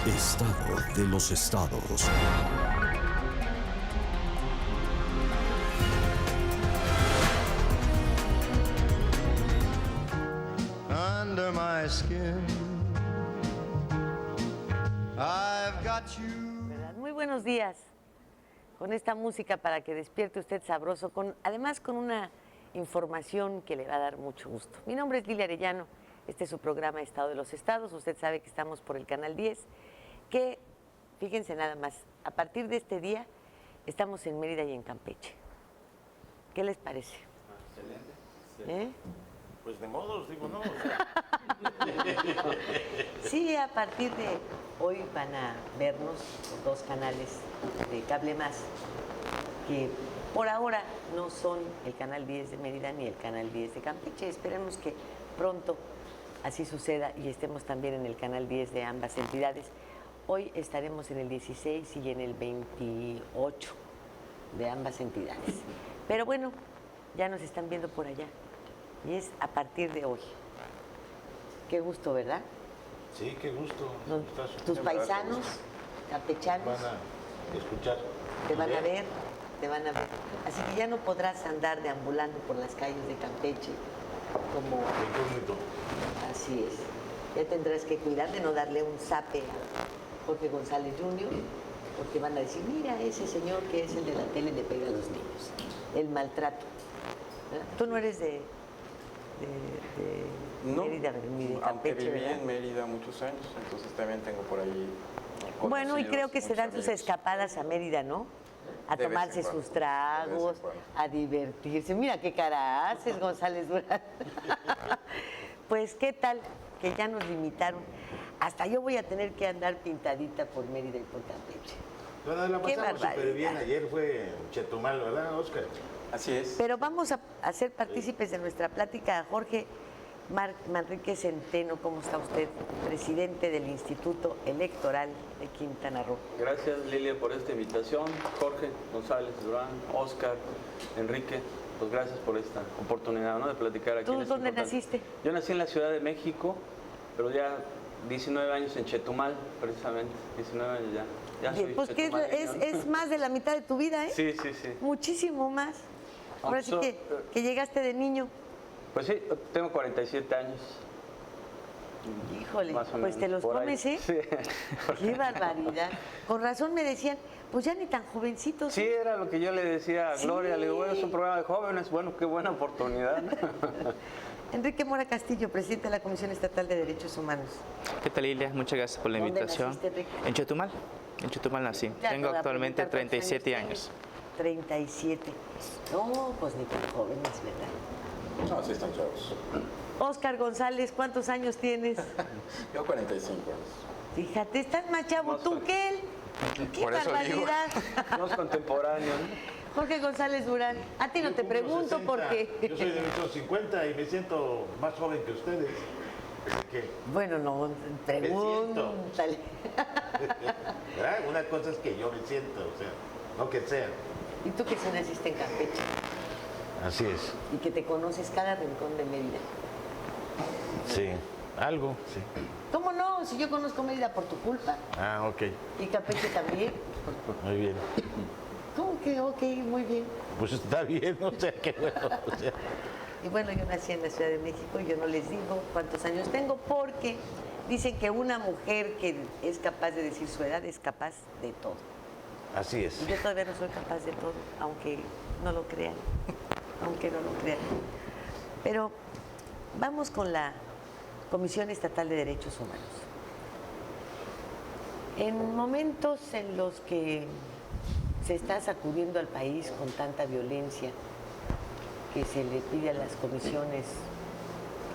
Estado de los estados. Under my skin, I've got you. ¿Verdad? Muy buenos días. Con esta música para que despierte usted sabroso, además con una información que le va a dar mucho gusto. Mi nombre es Lilia Arellano, este es su programa Estado de los Estados. Usted sabe que estamos por el Canal 10, que, fíjense nada más, a partir de este día estamos en Mérida y en Campeche. ¿Qué les parece? Excelente. Pues de modos, digo, no. Sí, a partir de hoy van a vernos dos canales de Cable Más, que por ahora no son el Canal 10 de Mérida ni el Canal 10 de Campeche. Esperemos que pronto así suceda y estemos también en el Canal 10 de ambas entidades. Hoy estaremos en el 16 y en el 28 de ambas entidades. Pero bueno, ya nos están viendo por allá. Y es a partir de hoy. Qué gusto, ¿verdad? Sí, qué gusto. Tus paisanos campechanos Van a escuchar. te van a ver, te van a ver. Así que ya no podrás andar deambulando por las calles de Campeche como... Incógnito. Así es. Ya tendrás que cuidar de no darle un zape a Jorge González Jr., porque van a decir, mira, ese señor que es el de la tele le pega a los niños. El maltrato. ¿Verdad? Tú no eres de No, Mérida ni de aunque Campeche, viví ¿verdad? en Mérida muchos años, entonces también tengo por ahí Bueno, y conocidos, creo que se dan muchos sus amigos. escapadas a Mérida, ¿no? A De vez en tomarse cuando, sus tragos, de vez en cuando. a divertirse. Mira qué cara haces, González Durán. Pues, ¿qué tal? Que ya nos limitaron. Hasta yo voy a tener que andar pintadita por Mérida y por Campeche. Bueno, la Qué pasamos súper barbaridad. bien. Ayer fue en Chetumal, ¿verdad, Oscar? Así es. Pero vamos a hacer partícipes de nuestra plática a Jorge Manrique Centeno. ¿Cómo está usted? Presidente del Instituto Electoral de Quintana Roo. Gracias, Lilia, por esta invitación. Jorge González Durán, Oscar, Enrique, pues gracias por esta oportunidad, ¿no?, de platicar aquí. ¿Tú en este dónde importante- naciste? Yo nací en la Ciudad de México, pero ya 19 años en Chetumal, precisamente. 19 años ya. Ya soy Pues que chetumaleño, ¿no? es más de la mitad de tu vida, ¿eh? Sí, sí, sí. Muchísimo más. Ahora sí que llegaste de niño. Pues sí, tengo 47 años. Híjole, Más o pues te menos, los por ahí. comes, ¿eh? Sí. Qué barbaridad. Con razón me decían, pues ya ni tan jovencitos. Sí, era lo que yo le decía a Sí. Gloria. Le digo, bueno, es un programa de jóvenes. Bueno, qué buena oportunidad. Enrique Mora Castillo, presidente de la Comisión Estatal de Derechos Humanos. ¿Qué tal, Lilia? Muchas gracias por la ¿Dónde invitación. naciste, Enrique? En Chetumal nací. Ya Tengo te voy a actualmente preguntar cuántos 37 años años. tienes. 37. No, pues ni tan jóvenes, ¿verdad? No, sí están chavos. Oscar González, ¿cuántos años tienes? Yo 45 años. Fíjate, estás más chavo Más tú joven. que él. ¡Qué Por eso digo. barbaridad! Somos contemporáneos, ¿no? Jorge González Durán, a ti no Yo te cumplo pregunto 60. porque... Yo soy de 1950 y me siento más joven que ustedes. Así que, Bueno, no, pregúntale. ¿verdad? Una cosa es que yo me siento, o sea, no que sea. ¿Y tú que sí naciste en Campeche Así es. y que te conoces cada rincón de Mérida? Sí. Algo, sí. ¿Cómo no? Si yo conozco Mérida por tu culpa Ah, ok. y Campeche también. Muy bien. ¿Cómo que ok? Muy bien. Pues está bien, o sea, qué bueno. O sea, Y bueno, yo nací en la Ciudad de México y yo no les digo cuántos años tengo porque dicen que una mujer que es capaz de decir su edad es capaz de todo. así es. Y yo todavía no soy capaz de todo, aunque no lo crean. Aunque no lo crean. Pero vamos con la Comisión Estatal de Derechos Humanos. En momentos en los que se está sacudiendo al país con tanta violencia, que se le pide a las comisiones,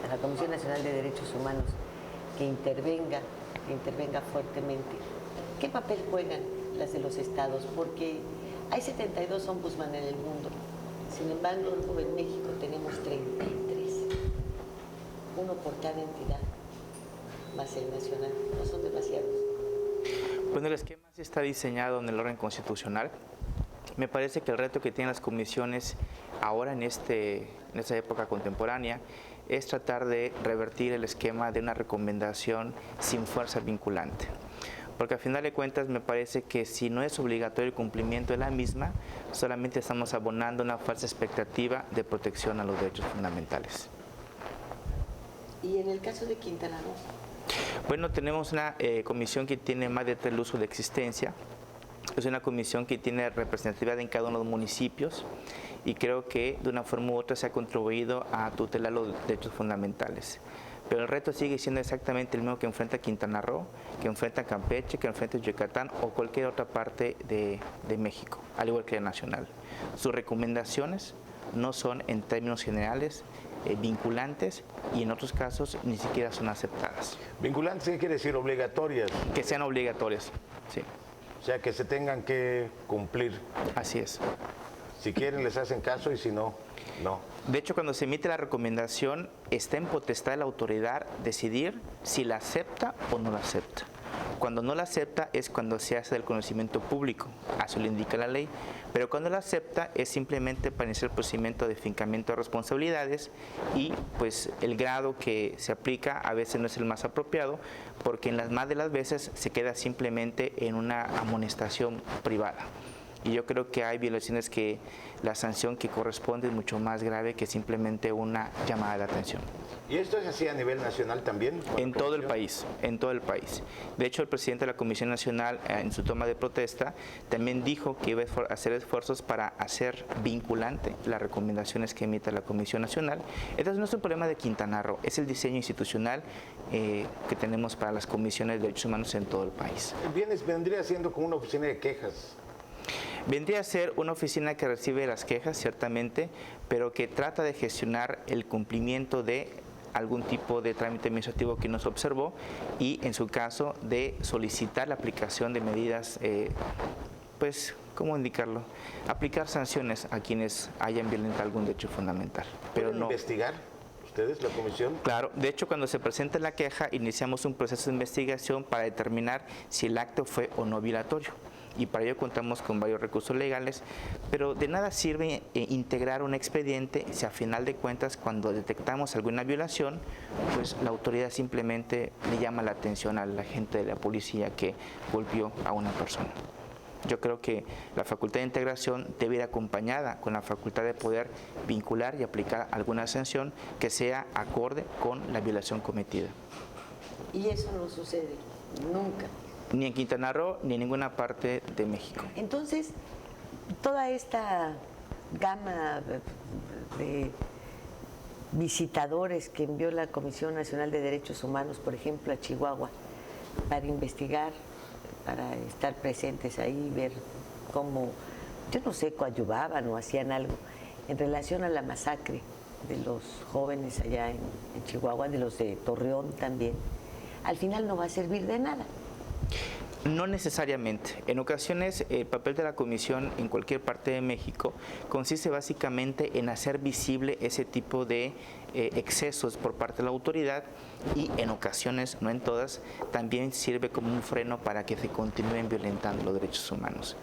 a la Comisión Nacional de Derechos Humanos, que intervenga fuertemente. ¿Qué papel juegan las de los estados? Porque hay 72 ombudsman en el mundo. Sin embargo, en México tenemos 33. Uno por cada entidad, más el nacional. No son demasiados. Bueno, el esquema sí está diseñado en el orden constitucional. Me parece que el reto que tienen las comisiones ahora en esta época contemporánea es tratar de revertir el esquema de una recomendación sin fuerza vinculante. porque al final de cuentas me parece que si no es obligatorio el cumplimiento de la misma, solamente estamos abonando una falsa expectativa de protección a los derechos fundamentales. ¿Y en el caso de Quintana Roo? Bueno, tenemos una comisión que tiene más de 3 lustros de existencia. Es una comisión que tiene representatividad en cada uno de los municipios y creo que de una forma u otra se ha contribuido a tutelar los derechos fundamentales. Pero el reto sigue siendo exactamente el mismo que enfrenta Quintana Roo, que enfrenta Campeche, que enfrenta Yucatán o cualquier otra parte de México, al igual que la nacional. Sus recomendaciones no son en términos generales vinculantes y en otros casos ni siquiera son aceptadas. ¿Vinculantes qué quiere decir? ¿Obligatorias? Que sean obligatorias, sí. O sea, que se tengan que cumplir. Así es. Si quieren les hacen caso y si no, no. De hecho, cuando se emite la recomendación, está en potestad de la autoridad decidir si la acepta o no la acepta. Cuando no la acepta es cuando se hace del conocimiento público, así lo indica la ley, pero cuando la acepta es simplemente para iniciar el procedimiento de fincamiento de responsabilidades y pues el grado que se aplica a veces no es el más apropiado porque en las más de las veces se queda simplemente en una amonestación privada. Y yo creo que hay violaciones que la sanción que corresponde es mucho más grave que simplemente una llamada de atención. ¿Y esto es así a nivel nacional también? En todo el país, en todo el país. De hecho, el presidente de la Comisión Nacional, en su toma de protesta, también dijo que iba a hacer esfuerzos para hacer vinculante las recomendaciones que emita la Comisión Nacional. Entonces, no es un problema de Quintana Roo, es el diseño institucional que tenemos para las comisiones de derechos humanos en todo el país. Vendría siendo como una oficina de quejas. Vendría a ser una oficina que recibe las quejas, ciertamente, pero que trata de gestionar el cumplimiento de algún tipo de trámite administrativo que no se observó y, en su caso, de solicitar la aplicación de medidas, pues, ¿cómo indicarlo? Aplicar sanciones a quienes hayan violentado algún derecho fundamental. Pero ¿Pueden no investigar ustedes, la comisión? Claro, de hecho, cuando se presenta la queja, iniciamos un proceso de investigación para determinar si el acto fue o no violatorio. Y para ello contamos con varios recursos legales, pero de nada sirve integrar un expediente si a final de cuentas cuando detectamos alguna violación, pues la autoridad simplemente le llama la atención al agente de la policía que golpeó a una persona. Yo creo que la facultad de integración debe ir acompañada con la facultad de poder vincular y aplicar alguna sanción que sea acorde con la violación cometida. Y eso no sucede nunca. Ni en Quintana Roo, ni en ninguna parte de México. Entonces, toda esta gama de visitadores que envió la Comisión Nacional de Derechos Humanos, por ejemplo, a Chihuahua, para investigar, para estar presentes ahí, ver cómo, yo no sé, coadyuvaban o hacían algo en relación a la masacre de los jóvenes allá en Chihuahua, de los de Torreón también, al final no va a servir de nada. No necesariamente. En ocasiones el papel de la comisión en cualquier parte de México consiste básicamente en hacer visible ese tipo de excesos por parte de la autoridad y en ocasiones, no en todas, también sirve como un freno para que se continúen violentando los derechos humanos.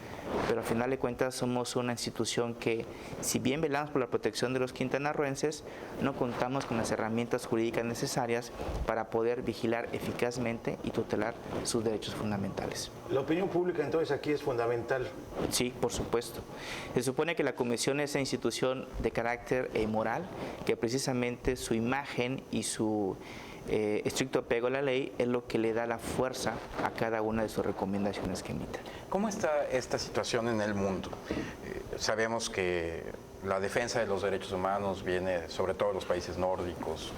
Pero al final de cuentas somos una institución que, si bien velamos por la protección de los quintanarroenses, no contamos con las herramientas jurídicas necesarias para poder vigilar eficazmente y tutelar sus derechos fundamentales. La opinión pública entonces aquí es fundamental. Sí, por supuesto. Se supone que la comisión es una institución de carácter moral, que precisamente su imagen y su estricto apego a la ley es lo que le da la fuerza a cada una de sus recomendaciones que emite. ¿Cómo está esta situación en el mundo? Sabemos que la defensa de los derechos humanos viene sobre todo de los países nórdicos.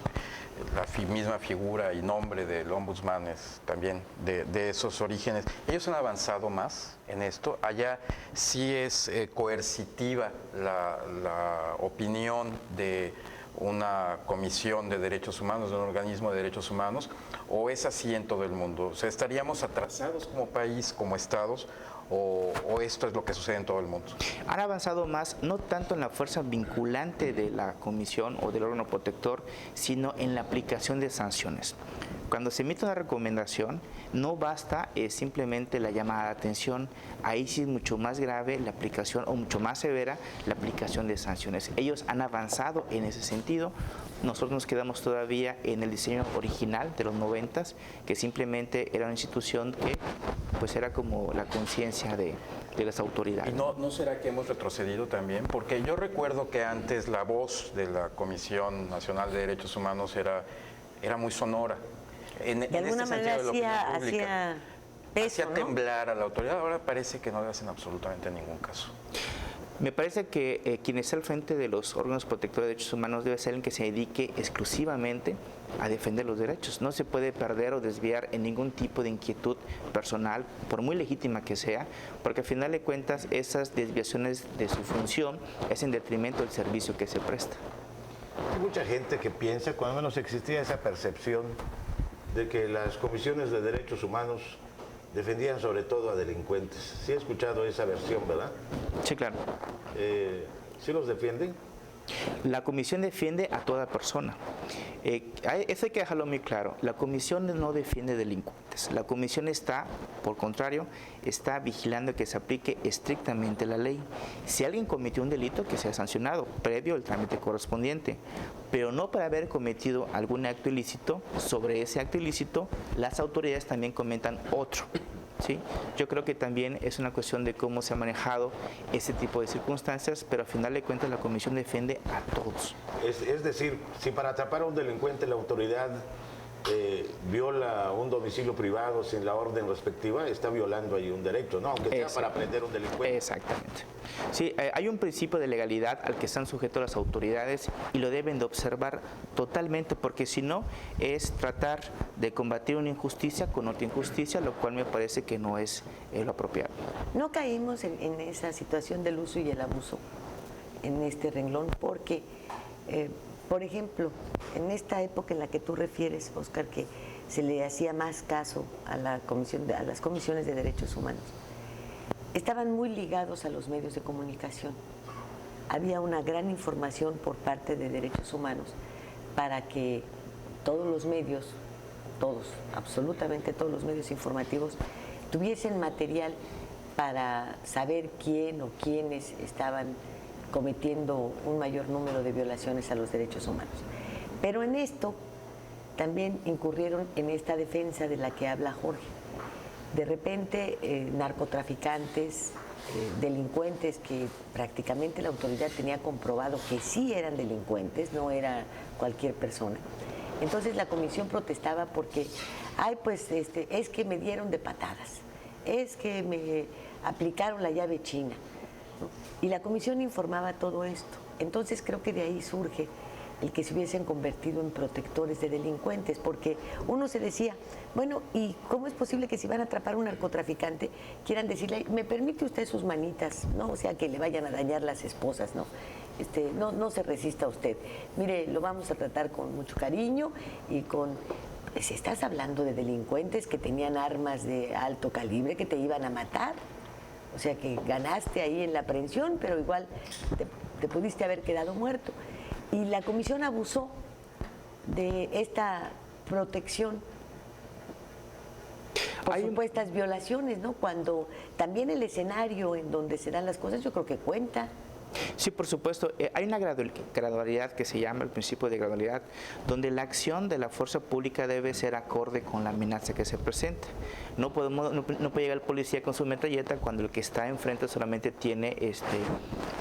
La misma figura y nombre del ombudsman es también de esos orígenes. ¿Ellos han avanzado más en esto? Allá sí es coercitiva la opinión de una comisión de derechos humanos, de un organismo de derechos humanos, o es así en todo el mundo? O sea, ¿estaríamos atrasados como país, como estados, o esto es lo que sucede en todo el mundo? Han avanzado más, no tanto en la fuerza vinculante de la comisión o del órgano protector, sino en la aplicación de sanciones. Cuando se emite una recomendación, no basta simplemente la llamada de atención. Ahí sí es mucho más grave la aplicación o mucho más severa la aplicación de sanciones. Ellos han avanzado en ese sentido. Nosotros nos quedamos todavía en el diseño original de los 90s, que simplemente era una institución que pues era como la conciencia de las autoridades. ¿Y no será que hemos retrocedido también? Porque yo recuerdo que antes la voz de la Comisión Nacional de Derechos Humanos era muy sonora. De alguna manera hacía peso, hacía ¿no? temblar a la autoridad. Ahora parece que no le hacen absolutamente ningún caso. Me parece que quien está al frente de los órganos protectores de derechos humanos debe ser el que se dedique exclusivamente a defender los derechos. No se puede perder o desviar en ningún tipo de inquietud personal, por muy legítima que sea, porque al final de cuentas esas desviaciones de su función es en detrimento del servicio que se presta. Hay mucha gente que piensa, cuando menos existía esa percepción de que las comisiones de derechos humanos defendían sobre todo a delincuentes. Sí he escuchado esa versión, ¿verdad? Sí, claro. ¿Sí los defienden? La comisión defiende a toda persona. Eso hay que dejarlo muy claro. La comisión no defiende delincuentes. La comisión está, por contrario, está vigilando que se aplique estrictamente la ley. Si alguien cometió un delito, que sea sancionado, previo al trámite correspondiente, pero no para haber cometido algún acto ilícito. Sobre ese acto ilícito, las autoridades también comentan otro. ¿Sí? Yo creo que también es una cuestión de cómo se ha manejado ese tipo de circunstancias, pero al final de cuentas la comisión defiende a todos. Es decir, si para atrapar a un delincuente la autoridad viola un domicilio privado sin la orden respectiva, está violando ahí un derecho, ¿no? Aunque sea para prender a un delincuente. Exactamente. Sí, hay un principio de legalidad al que están sujetos las autoridades y lo deben de observar totalmente, porque si no es tratar de combatir una injusticia con otra injusticia, lo cual me parece que no es lo apropiado. No caímos en esa situación del uso y el abuso en este renglón, porque, por ejemplo, en esta época en la que tú refieres, Óscar, que se le hacía más caso a las comisiones de derechos humanos, estaban muy ligados a los medios de comunicación. Había una gran información por parte de derechos humanos para que todos los medios, todos, absolutamente todos los medios informativos, tuviesen material para saber quién o quiénes estaban cometiendo un mayor número de violaciones a los derechos humanos. Pero en esto también incurrieron en esta defensa de la que habla Jorge. De repente, narcotraficantes, delincuentes que prácticamente la autoridad tenía comprobado que sí eran delincuentes, no era cualquier persona. Entonces la comisión protestaba porque, es que me dieron de patadas, es que me aplicaron la llave china, ¿no? Y la comisión informaba todo esto. Entonces creo que de ahí surge el que se hubiesen convertido en protectores de delincuentes, porque uno se decía, bueno, ¿y cómo es posible que si van a atrapar a un narcotraficante quieran decirle, me permite usted sus manitas, ¿no? O sea, que le vayan a dañar las esposas, ¿no? No se resista usted. Mire, lo vamos a tratar con mucho cariño y con... Pues estás hablando de delincuentes que tenían armas de alto calibre que te iban a matar. O sea, que ganaste ahí en la aprehensión, pero igual te pudiste haber quedado muerto. Y la comisión abusó de esta protección por supuestas violaciones, ¿no? Cuando también el escenario en donde se dan las cosas, yo creo que cuenta. Sí, por supuesto. Hay una gradualidad que se llama el principio de gradualidad, donde la acción de la fuerza pública debe ser acorde con la amenaza que se presenta. No puede llegar el policía con su metralleta cuando el que está enfrente solamente tiene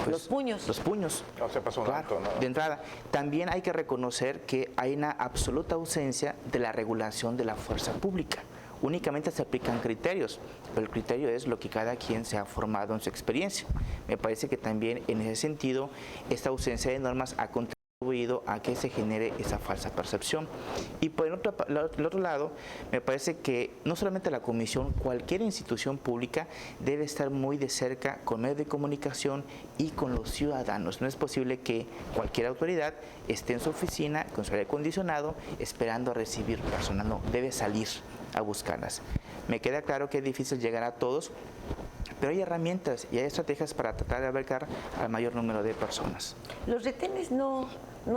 los puños. Los puños. No se pasó un alto, ¿no? De entrada. También hay que reconocer que hay una absoluta ausencia de la regulación de la fuerza pública. Únicamente se aplican criterios, pero el criterio es lo que cada quien se ha formado en su experiencia. Me parece que también en ese sentido esta ausencia de normas ha contribuido a que se genere esa falsa percepción. Y por el otro lado, me parece que no solamente la comisión, cualquier institución pública debe estar muy de cerca con medios de comunicación y con los ciudadanos. No es posible que cualquier autoridad esté en su oficina con su aire acondicionado esperando a recibir personas. No, debe salir a buscarlas. Me queda claro que es difícil llegar a todos, pero hay herramientas y hay estrategias para tratar de abarcar al mayor número de personas. ¿Los retenes no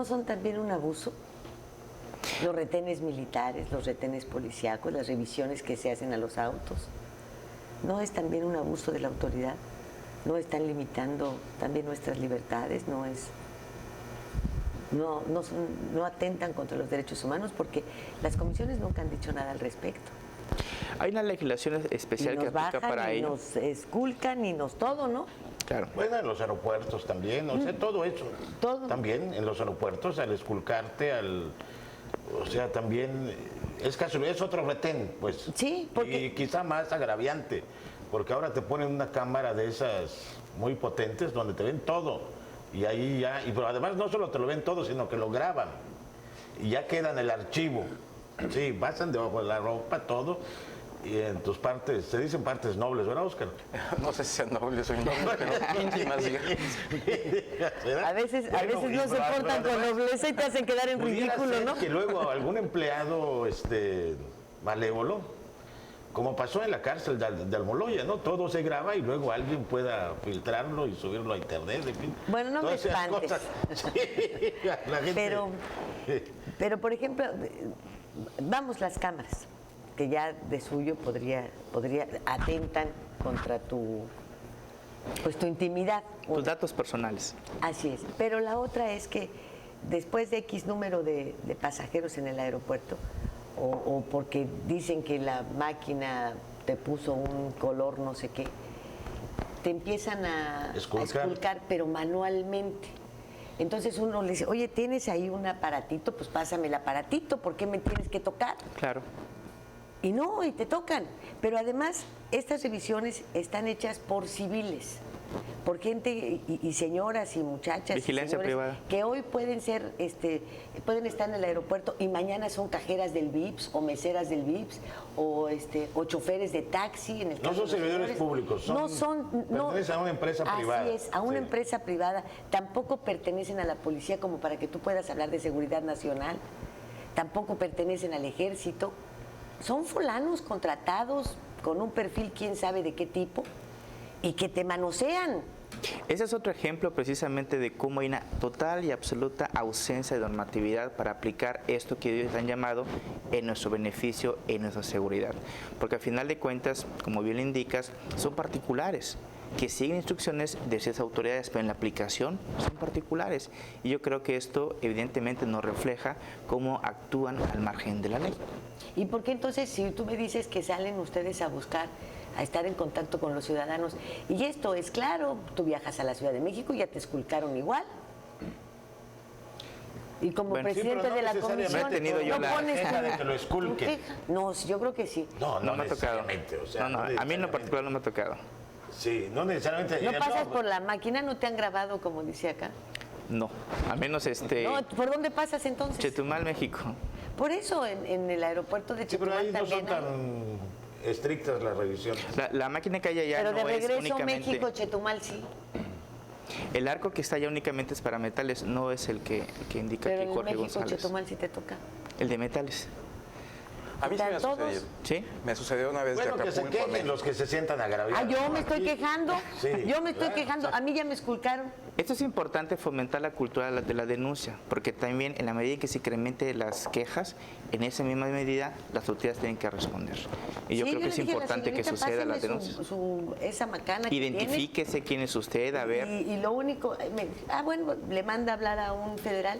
son también un abuso? Los retenes militares, los retenes policíacos, las revisiones que se hacen a los autos. ¿No es también un abuso de la autoridad? ¿No están limitando también nuestras libertades? ¿No atentan contra los derechos humanos? Porque las comisiones nunca han dicho nada al respecto. Hay una legislación especial Y que nos aplica bajan, para y ello. nos esculcan y nos todo, ¿no? Claro. Bueno, en los aeropuertos también, o sea, todo eso. Todo. También en los aeropuertos, al esculcarte, o sea, también es otro retén, pues. Sí, porque... Y quizá más agraviante, porque ahora te ponen una cámara de esas muy potentes donde te ven todo. Y ahí ya, pero además no solo te lo ven todo, sino que lo graban. Y ya queda en el archivo. Sí, pasan debajo de la ropa, todo. Y en tus partes, se dicen partes nobles, ¿verdad, Óscar? No sé si sean nobles o innobles, pero íntimas, digamos. A veces no se portan con nobleza y te hacen quedar en ridículo, ¿no? Que luego algún empleado malévolo, como pasó en la cárcel de Almoloya, ¿no? Todo se graba y luego alguien pueda filtrarlo y subirlo a internet, en fin. Bueno, no me Todas esas espantes. cosas. Sí, la gente... Pero, por ejemplo, vamos, las cámaras, que ya de suyo atentan contra tu intimidad. Tus datos personales. Así es. Pero la otra es que después de X número de pasajeros en el aeropuerto, o porque dicen que la máquina te puso un color no sé qué, te empiezan a esculcar, pero manualmente. Entonces uno le dice, oye, ¿tienes ahí un aparatito? Pues pásame el aparatito, ¿por qué me tienes que tocar? Claro. Y no, y te tocan. Pero además, estas revisiones están hechas por civiles, por gente y señoras y muchachas. Vigilancia privada. Que hoy pueden ser, pueden estar en el aeropuerto y mañana son cajeras del VIPS o meseras del VIPS o choferes de taxi. En el No caso son de los servidores señores. públicos, pertenecen a una empresa privada. Así es, a una Sí. empresa privada. Tampoco pertenecen a la policía como para que tú puedas hablar de seguridad nacional. Tampoco pertenecen al ejército. Son fulanos contratados con un perfil quién sabe de qué tipo y que te manosean. Ese es otro ejemplo precisamente de cómo hay una total y absoluta ausencia de normatividad para aplicar esto que ellos han llamado en nuestro beneficio, en nuestra seguridad. Porque al final de cuentas, como bien le indicas, son particulares que siguen instrucciones de ciertas autoridades, pero en la aplicación son particulares. Y yo creo que esto evidentemente nos refleja cómo actúan al margen de la ley. ¿Y por qué entonces, si tú me dices que salen ustedes a buscar, a estar en contacto con los ciudadanos, y esto es claro, tú viajas a la Ciudad de México y ya te esculcaron igual? Y como Bueno, sí, presidente pero no de la necesariamente. comisión, No he tenido yo no la pones queja de que lo esculquen. tu queja. No, yo creo que sí. No No me ha tocado. necesariamente, o sea, No, a mí en lo particular no me ha tocado. Sí, no necesariamente. ¿No pasas por la máquina? ¿No te han grabado, como dice acá? No, a menos No, ¿por dónde pasas entonces? Chetumal, México. Por eso, en el aeropuerto de Sí, pero Chetumal ahí no son también hay. tan estrictas las revisiones. La máquina que hay allá Pero no de es regreso únicamente... México, Chetumal sí. El arco que está allá únicamente es para metales, no es el que indica Pero aquí en Jorge México, González. Chetumal sí te toca. El de metales. A mí sí me ha ¿Todos? sucedido. ¿Sí? Me sucedió una vez Bueno, de que se Acapulco a quejen México. los que se sientan agraviados. Ah, yo me estoy Aquí- quejando. Sí, Yo me estoy claro, quejando. A mí ya me esculcaron. Esto es importante fomentar la cultura de la denuncia, porque también en la medida en que se incrementen las quejas, en esa misma medida las autoridades tienen que responder. Y yo Sí, creo que le es dije a la importante que señorita, suceda las páseme denuncias. esa macana que Identifíquese quién es usted, a ver. tiene. Y lo único, bueno, le manda a hablar a un federal.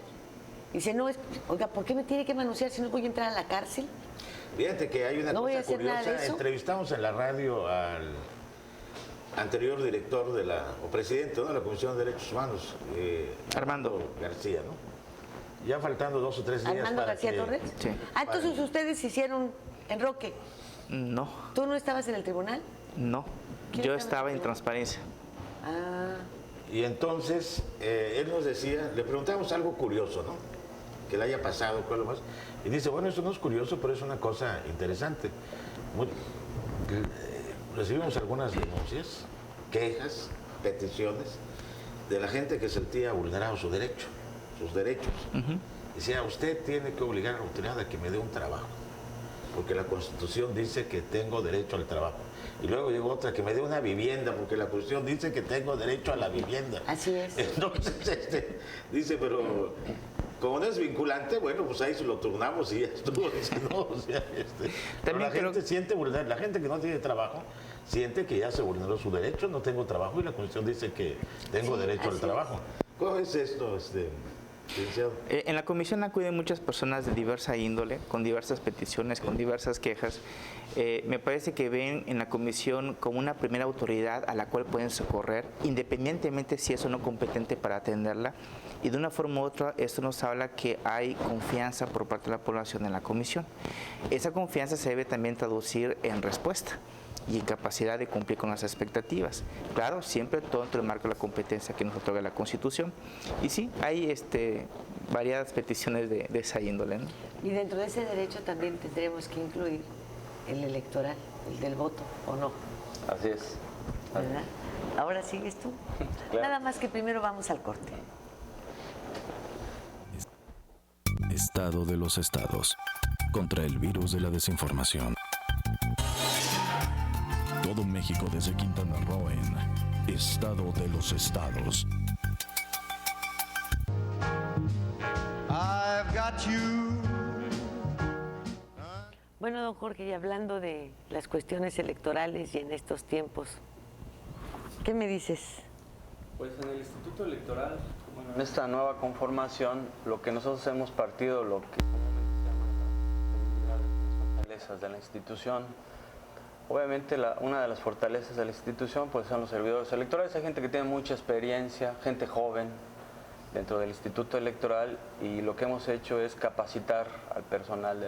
Dice, no, oiga, ¿por qué me tiene que manosear si no voy a entrar a la cárcel? Fíjate que hay una No voy a cosa hacer nada de curiosa. eso. Entrevistamos en la radio al anterior director o presidente de la Comisión de Derechos Humanos, Armando García, ¿no? Ya faltando 2 o 3 días Armando para García que- Torres. Sí. Ah, entonces ustedes hicieron enroque. No, ¿Tú no estabas en el tribunal? no. ¿Quién Yo estaba estaba en transparencia. Ah, Y entonces él nos decía, le preguntamos algo curioso, ¿no? Que le haya pasado, cuál lo más. Y dice, bueno, eso no es curioso, pero es una cosa interesante. Recibimos algunas denuncias, quejas, peticiones de la gente que sentía vulnerado sus derechos. Decía, usted tiene que obligar a la autoridad a que me dé un trabajo, porque la Constitución dice que tengo derecho al trabajo. Y luego llegó otra, que me dé una vivienda, porque la Constitución dice que tengo derecho a la vivienda. así es. Entonces, dice, pero como no es vinculante, bueno, pues ahí se lo turnamos y ya estuvo. ¿No? O sea, pero la gente siente vulnerable, la gente que no tiene trabajo siente que ya se vulneró su derecho, no tengo trabajo y la Constitución dice que tengo derecho al trabajo. ¿Cómo es esto, licenciado? En la comisión acuden muchas personas de diversa índole, con diversas peticiones, con diversas quejas. Me parece que ven en la comisión como una primera autoridad a la cual pueden socorrer, independientemente si es o no competente para atenderla. Y de una forma u otra, esto nos habla que hay confianza por parte de la población en la comisión. Esa confianza se debe también traducir en respuesta y en capacidad de cumplir con las expectativas. Claro, siempre todo dentro del marco de la competencia que nos otorga la Constitución. Y sí, hay variadas peticiones de esa índole, ¿no? Y dentro de ese derecho también tendremos que incluir el electoral, el del voto, ¿o no? Así es. ¿Verdad? Ahora sigues tú. Claro. Nada más que primero vamos al corte. Estado de los estados. Contra el virus de la desinformación. Todo México desde Quintana Roo en Estado de los estados. I've got you. Bueno, don Jorge, y hablando de las cuestiones electorales y en estos tiempos, ¿qué me dices? Pues en el Instituto Electoral, bueno, en esta nueva conformación, lo que nosotros hemos partido, lo que comúnmente se llama las fortalezas de la institución. Obviamente una de las fortalezas de la institución pues son los servidores electorales. Hay gente que tiene mucha experiencia, gente joven dentro del Instituto Electoral, y lo que hemos hecho es capacitar al personal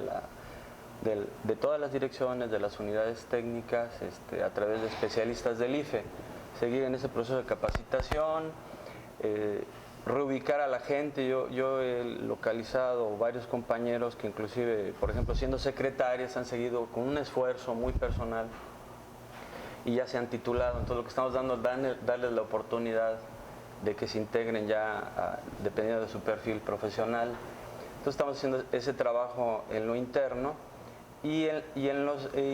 de todas las direcciones, de las unidades técnicas, a través de especialistas del IFE, seguir en ese proceso de capacitación, reubicar a la gente. Yo he localizado varios compañeros que inclusive, por ejemplo, siendo secretarias, han seguido con un esfuerzo muy personal y ya se han titulado. Entonces lo que estamos dando es darles la oportunidad de que se integren ya dependiendo de su perfil profesional. Entonces estamos haciendo ese trabajo en lo interno y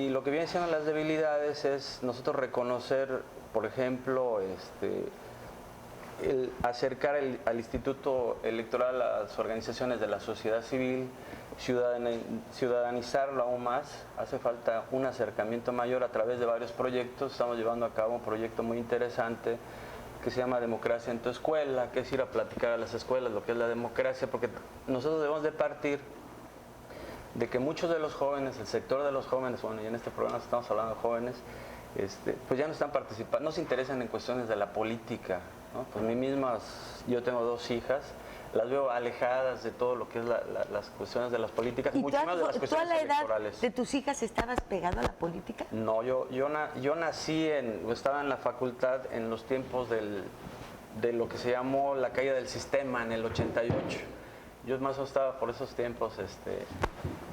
lo que viene siendo las debilidades es nosotros reconocer, por ejemplo, el acercar al Instituto Electoral a las organizaciones de la sociedad civil, ciudadanizarlo aún más. Hace falta un acercamiento mayor a través de varios proyectos. Estamos llevando a cabo un proyecto muy interesante que se llama Democracia en tu Escuela, que es ir a platicar a las escuelas lo que es la democracia, porque nosotros debemos de partir de que muchos de los jóvenes, el sector de los jóvenes, bueno, y en este programa estamos hablando de jóvenes, pues ya no están participando, no se interesan en cuestiones de la política, ¿no? Pues yo tengo 2 hijas, las veo alejadas de todo lo que es las cuestiones de las políticas, mucho más de las cuestiones ¿tú a la edad electorales. de tus hijas estabas pegado a la política? No, yo nací estaba en la facultad en los tiempos de lo que se llamó la caída del sistema en el 88. Yo más o menos estaba por esos tiempos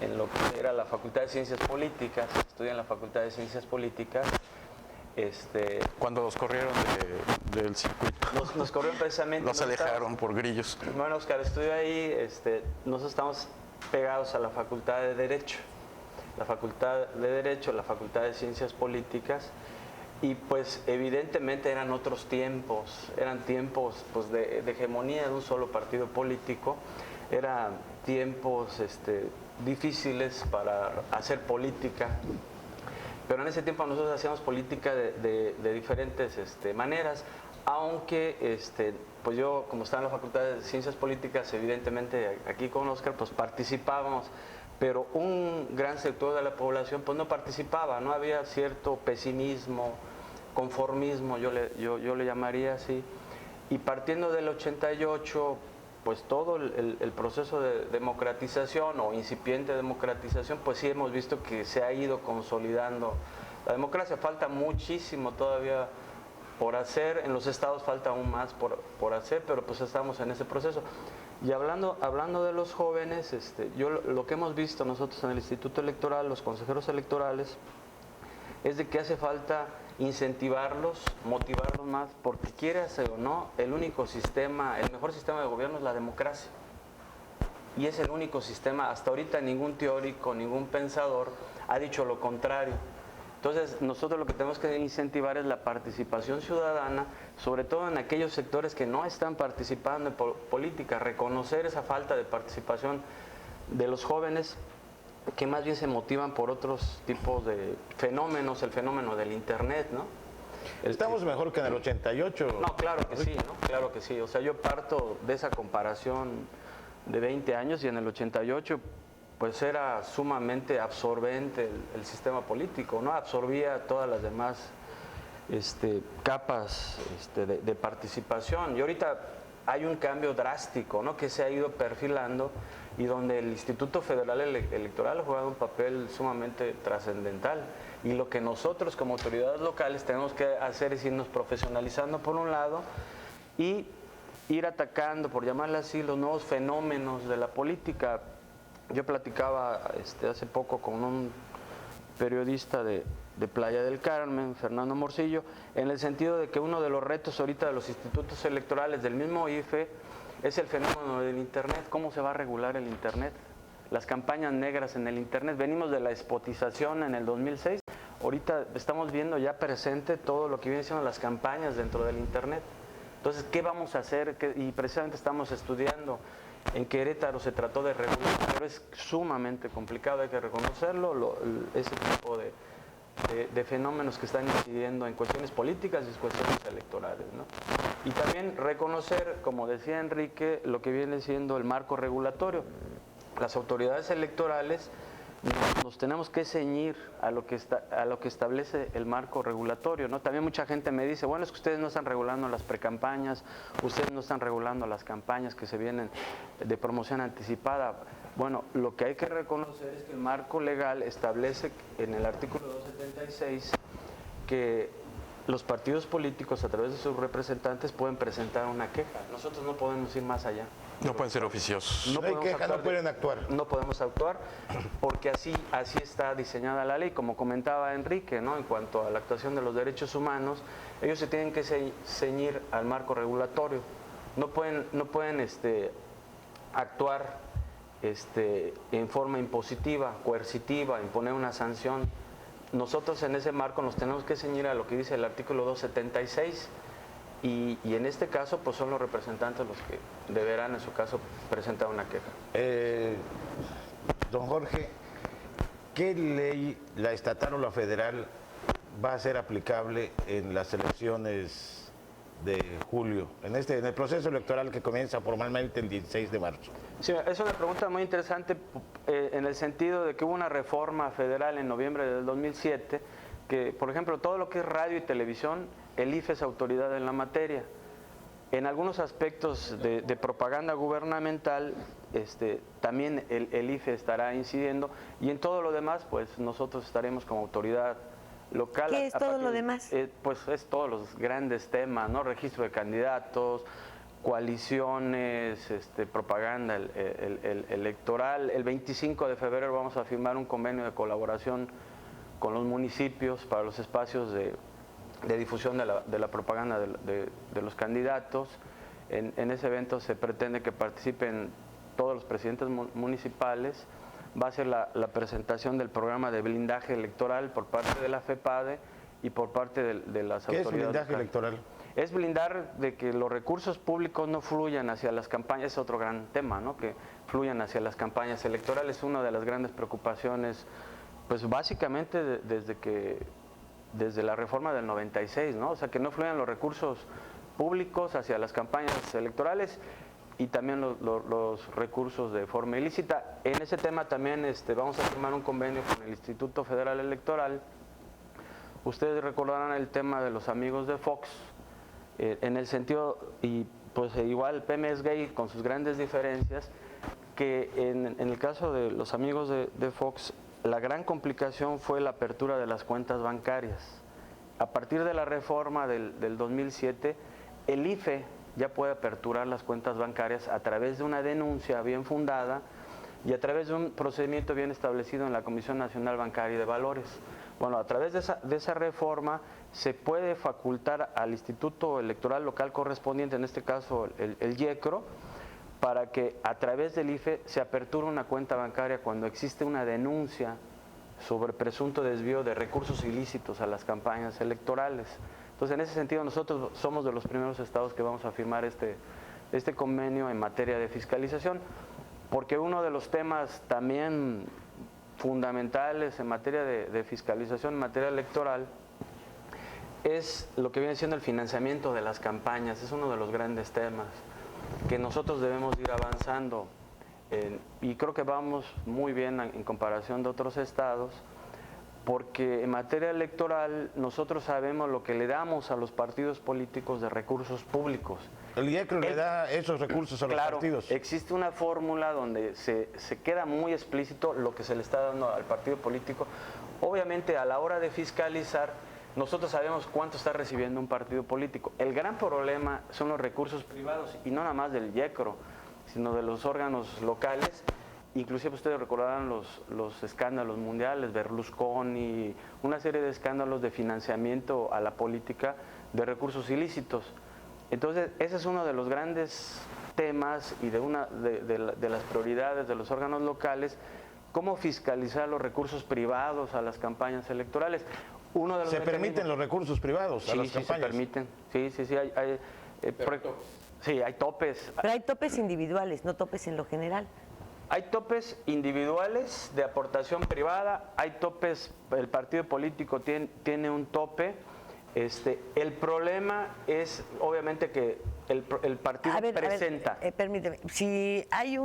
en lo que era la Facultad de Ciencias Políticas, estudié en la Facultad de Ciencias Políticas. Cuando los corrieron del circuito. Nos corrieron precisamente. Los alejaron por grillos. Bueno, Oscar, estudió ahí, nosotros estamos pegados a la Facultad de Derecho. La Facultad de Derecho, la Facultad de Ciencias Políticas, y pues evidentemente eran otros tiempos, eran tiempos pues, de hegemonía de un solo partido político, eran tiempos difíciles para hacer política, pero en ese tiempo nosotros hacíamos política de diferentes maneras, aunque pues yo como estaba en la Facultad de Ciencias Políticas, evidentemente aquí con Oscar pues participábamos, pero un gran sector de la población pues no participaba, no había cierto pesimismo, conformismo, yo le llamaría así, y partiendo del 88 pues todo el proceso de democratización o incipiente democratización, pues sí hemos visto que se ha ido consolidando la democracia. Falta muchísimo todavía por hacer, en los estados falta aún más por hacer, pero pues estamos en ese proceso. Y hablando de los jóvenes, lo que hemos visto nosotros en el Instituto Electoral, los consejeros electorales, es de que hace falta incentivarlos, motivarlos más, porque quieras o no, el mejor sistema de gobierno es la democracia. Y es el único sistema, hasta ahorita ningún teórico, ningún pensador ha dicho lo contrario. Entonces, nosotros lo que tenemos que incentivar es la participación ciudadana, sobre todo en aquellos sectores que no están participando en política, reconocer esa falta de participación de los jóvenes que más bien se motivan por otros tipos de fenómenos, el fenómeno del Internet, ¿no? Estamos mejor que en el 88. No, claro que sí, ¿no? Claro que sí. O sea, yo parto de esa comparación de 20 años y en el 88 pues era sumamente absorbente el sistema político, ¿no? Absorbía todas las demás capas de participación. Y ahorita hay un cambio drástico, ¿no? Que se ha ido perfilando y donde el Instituto Federal Electoral ha jugado un papel sumamente trascendental. Y lo que nosotros como autoridades locales tenemos que hacer es irnos profesionalizando por un lado y ir atacando, por llamarle así, los nuevos fenómenos de la política. Yo platicaba hace poco con un periodista de Playa del Carmen, Fernando Morcillo, en el sentido de que uno de los retos ahorita de los institutos electorales del mismo IFE es el fenómeno del Internet. ¿Cómo se va a regular el Internet? Las campañas negras en el Internet. Venimos de la espotización en el 2006. Ahorita estamos viendo ya presente todo lo que viene siendo las campañas dentro del Internet. Entonces, ¿qué vamos a hacer? Y precisamente estamos estudiando. En Querétaro se trató de regular, pero es sumamente complicado, hay que reconocerlo, ese tipo de fenómenos que están incidiendo en cuestiones políticas y cuestiones electorales, ¿no? Y también reconocer, como decía Enrique, lo que viene siendo el marco regulatorio. Las autoridades electorales nos tenemos que ceñir a lo que establece el marco regulatorio, ¿no? También mucha gente me dice, bueno, es que ustedes no están regulando las precampañas, ustedes no están regulando las campañas que se vienen de promoción anticipada. Bueno, lo que hay que reconocer es que el marco legal establece en el artículo 276 que los partidos políticos a través de sus representantes pueden presentar una queja. Nosotros no podemos ir más allá. No pueden ser oficiosos. No hay queja, no pueden actuar. No podemos actuar porque así está diseñada la ley. Como comentaba Enrique, ¿no? En cuanto a la actuación de los derechos humanos, ellos se tienen que ceñir al marco regulatorio. No pueden actuar en forma impositiva, coercitiva, imponer una sanción. Nosotros en ese marco nos tenemos que ceñir a lo que dice el artículo 276 y en este caso pues son los representantes los que deberán en su caso presentar una queja. Don Jorge, ¿qué ley, la estatal o la federal, va a ser aplicable en las elecciones de julio, en el proceso electoral que comienza formalmente el 16 de marzo? Sí, es una pregunta muy interesante en el sentido de que hubo una reforma federal en noviembre del 2007 que, por ejemplo, todo lo que es radio y televisión, el IFE es autoridad en la materia. En algunos aspectos de propaganda gubernamental, también el IFE estará incidiendo y en todo lo demás, pues nosotros estaremos como autoridad local. ¿Qué es todo lo demás? Pues es todos los grandes temas, ¿no? Registro de candidatos, coaliciones, propaganda electoral. El 25 de febrero vamos a firmar un convenio de colaboración con los municipios para los espacios de difusión de la propaganda de los candidatos. En ese evento se pretende que participen todos los presidentes municipales. Va a ser la presentación del programa de blindaje electoral por parte de la FEPADE y por parte de las autoridades. ¿Qué es blindaje electoral? Es blindar de que los recursos públicos no fluyan hacia las campañas, es otro gran tema, ¿no? Que fluyan hacia las campañas electorales, una de las grandes preocupaciones, pues básicamente desde la reforma del 96, ¿no? O sea, que no fluyan los recursos públicos hacia las campañas electorales y también los recursos de forma ilícita. En ese tema también vamos a firmar un convenio con el Instituto Federal Electoral. Ustedes recordarán el tema de los amigos de Fox, en el sentido, y pues igual Pemex Gay con sus grandes diferencias, que en el caso de los amigos de Fox, la gran complicación fue la apertura de las cuentas bancarias. A partir de la reforma del 2007, el IFE ya puede aperturar las cuentas bancarias a través de una denuncia bien fundada y a través de un procedimiento bien establecido en la Comisión Nacional Bancaria y de Valores. Bueno, a través de esa reforma se puede facultar al Instituto Electoral Local correspondiente, en este caso el IECRO, para que a través del IFE se aperture una cuenta bancaria cuando existe una denuncia sobre presunto desvío de recursos ilícitos a las campañas electorales. Entonces, en ese sentido, nosotros somos de los primeros estados que vamos a firmar este convenio en materia de fiscalización, porque uno de los temas también fundamentales en materia de fiscalización, en materia electoral, es lo que viene siendo el financiamiento de las campañas. Es uno de los grandes temas que nosotros debemos ir avanzando, y creo que vamos muy bien en comparación de otros estados, porque en materia electoral nosotros sabemos lo que le damos a los partidos políticos de recursos públicos. El IECRO le da esos recursos a los partidos. Existe una fórmula donde se queda muy explícito lo que se le está dando al partido político. Obviamente, a la hora de fiscalizar, nosotros sabemos cuánto está recibiendo un partido político. El gran problema son los recursos privados, y no nada más del IECRO, sino de los órganos locales. Inclusive ustedes recordarán los escándalos mundiales, Berlusconi, una serie de escándalos de financiamiento a la política de recursos ilícitos. Entonces, ese es uno de los grandes temas y de las prioridades de los órganos locales, cómo fiscalizar los recursos privados a las campañas electorales. ¿Se permiten los recursos privados a las campañas? Sí, se permiten. Sí, hay topes. Pero hay topes individuales, no topes en lo general. Hay topes individuales de aportación privada, hay topes, el partido político tiene un tope. El problema es obviamente que el partido presenta. Permíteme, si hay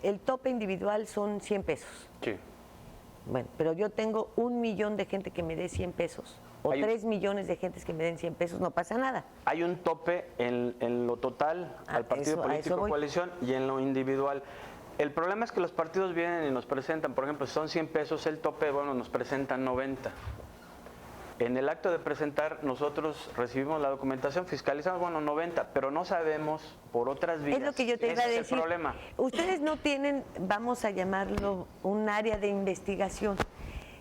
el tope individual son 100 pesos. Sí. Bueno, pero yo tengo 1 millón de gente que me dé 100 pesos. O 3 millones de gentes que me den 100 pesos, no pasa nada. Hay un tope en lo total al partido político coalición y en lo individual. El problema es que los partidos vienen y nos presentan, por ejemplo, si son 100 pesos el tope, bueno, nos presentan 90. En el acto de presentar, nosotros recibimos la documentación, fiscalizamos, bueno, 90, pero no sabemos por otras vías. Es lo que yo te iba a decir. Es el problema. Ustedes no tienen, vamos a llamarlo, un área de investigación.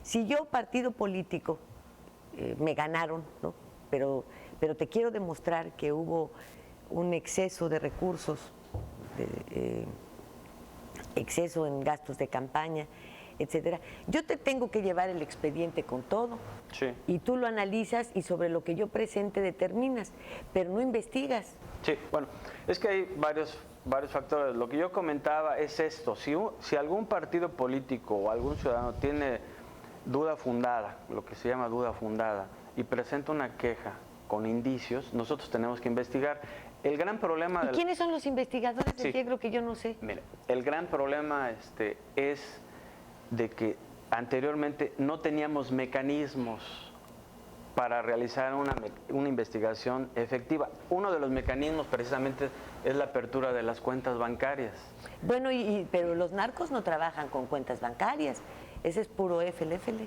Si yo, partido político, me ganaron, ¿no? Pero te quiero demostrar que hubo un exceso de recursos, exceso en gastos de campaña, etcétera. Yo te tengo que llevar el expediente con todo. Sí. Y tú lo analizas y sobre lo que yo presente determinas, pero no investigas. Sí, bueno, es que hay varios factores. Lo que yo comentaba es esto: si algún partido político o algún ciudadano tiene duda fundada, lo que se llama duda fundada, y presenta una queja con indicios, nosotros tenemos que investigar. El gran problema... ¿Y quiénes son los investigadores del IECRO que yo no sé? Mira, el gran problema es de que anteriormente no teníamos mecanismos para realizar una investigación efectiva. Uno de los mecanismos precisamente es la apertura de las cuentas bancarias. Bueno, pero los narcos no trabajan con cuentas bancarias. Ese es puro FLFL.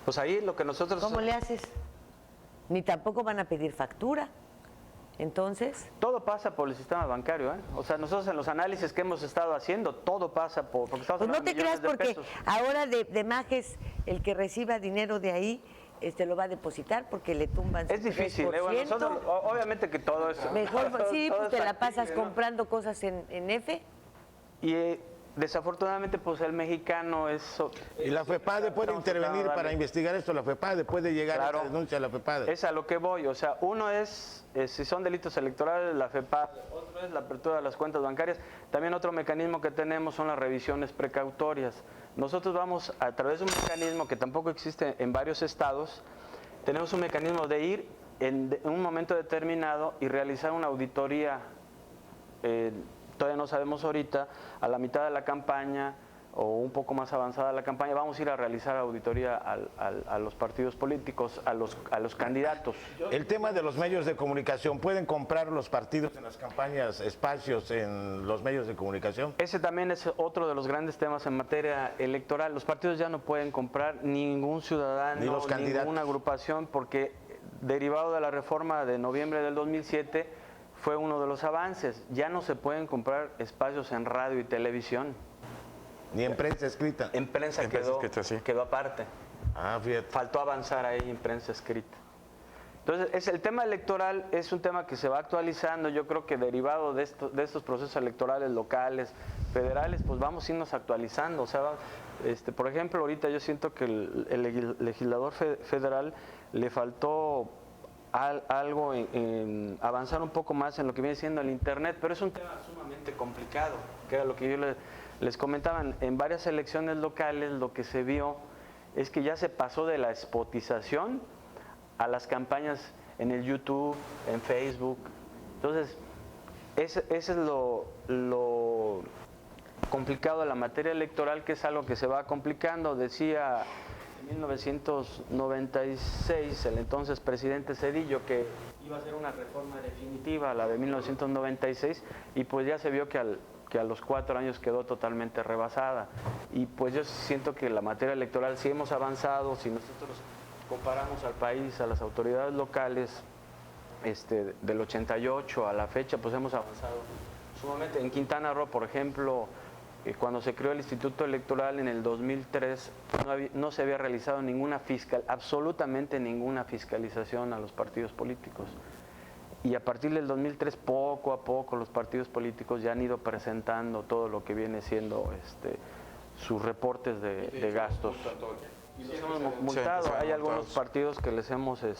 Pues ahí lo que nosotros... ¿Cómo le haces? Ni tampoco van a pedir factura. Entonces... Todo pasa por el sistema bancario, ¿eh? O sea, nosotros en los análisis que hemos estado haciendo, todo pasa por... Porque estamos pues no te creas, porque pesos. Ahora de Majes, el que reciba dinero de ahí, lo va a depositar porque le tumban. Es difícil, bueno, nosotros, obviamente que todo es... Mejor, sí, pues te la pasas comprando cosas en F. Y desafortunadamente, pues el mexicano es... Y la FEPADE puede intervenir para investigar esto, la FEPADE puede llegar a esta denuncia a la FEPADE. Es a lo que voy, o sea, uno es, si son delitos electorales, la FEPADE, otro es la apertura de las cuentas bancarias. También otro mecanismo que tenemos son las revisiones precautorias. Nosotros vamos a través de un mecanismo que tampoco existe en varios estados, tenemos un mecanismo de ir en un momento determinado y realizar una auditoría, todavía no sabemos ahorita, a la mitad de la campaña o un poco más avanzada la campaña, vamos a ir a realizar auditoría a los partidos políticos, a los candidatos. El tema de los medios de comunicación, ¿pueden comprar los partidos en las campañas espacios en los medios de comunicación? Ese también es otro de los grandes temas en materia electoral. Los partidos ya no pueden comprar ningún ciudadano, ni ninguna agrupación, porque derivado de la reforma de noviembre del 2007, fue uno de los avances. Ya no se pueden comprar espacios en radio y televisión. Ni en prensa escrita. En prensa quedó aparte. Ah, fíjate. Faltó avanzar ahí en prensa escrita. Entonces, el tema electoral es un tema que se va actualizando. Yo creo que derivado de estos procesos electorales locales, federales, pues vamos a irnos actualizando. O sea, por ejemplo, ahorita yo siento que el legislador federal le faltó algo en avanzar un poco más en lo que viene siendo el Internet, pero es un tema sumamente complicado, que era lo que yo les comentaba. En varias elecciones locales lo que se vio es que ya se pasó de la spotización a las campañas en el YouTube, en Facebook. Entonces, ese es lo complicado de la materia electoral, que es algo que se va complicando. Decía en 1996 el entonces presidente Zedillo que iba a ser una reforma definitiva, la de 1996, y pues ya se vio que a los 4 años quedó totalmente rebasada. Y pues yo siento que la materia electoral, si hemos avanzado, si nosotros comparamos al país, a las autoridades locales, del 88 a la fecha, pues hemos avanzado sumamente. En Quintana Roo, por ejemplo, cuando se creó el Instituto Electoral en el 2003, no se había realizado absolutamente ninguna fiscalización a los partidos políticos. Y a partir del 2003, poco a poco, los partidos políticos ya han ido presentando todo lo que viene siendo sus reportes de gastos. Sí, hemos multado. Hay algunos partidos que les hemos el